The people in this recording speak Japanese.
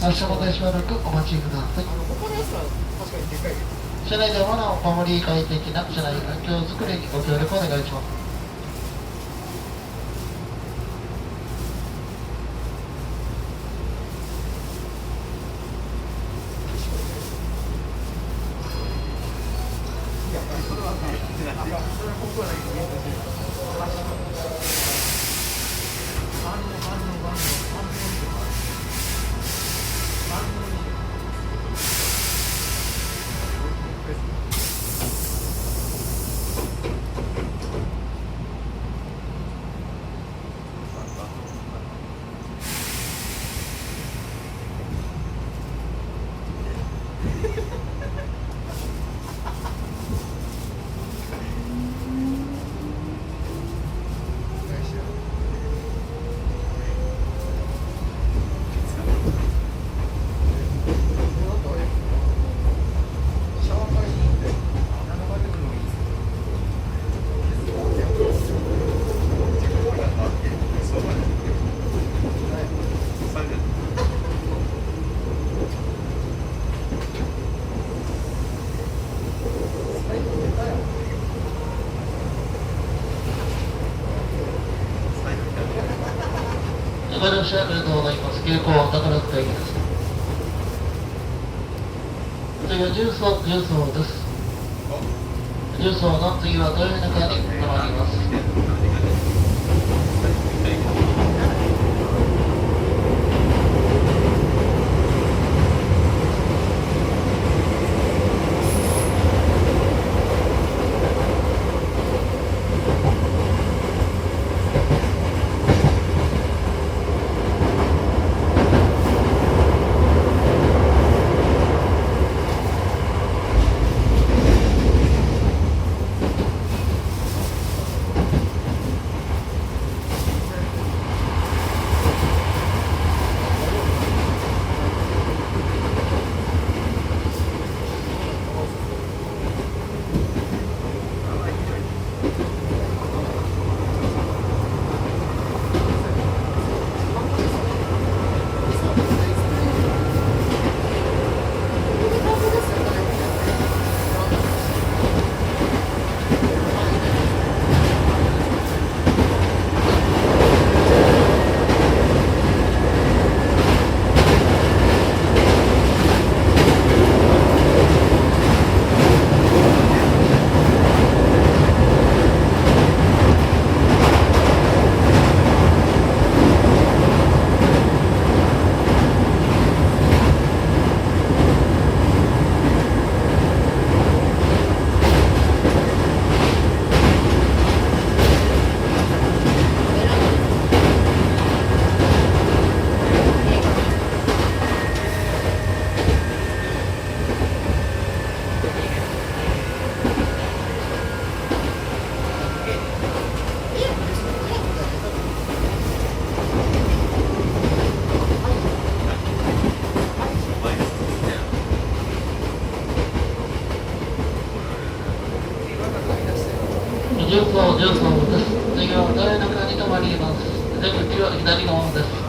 発車までしばらくお待ちください。他のやつは確かにでかいけど。車内ではお守り快適な車内環境づくりにご協力お願いします。ご乗車ありがとうございます。急行宝塚駅です。次は重曹です。重曹の次は豊中に停まります。重曹です。次は豊中に停まります。出口は左側です。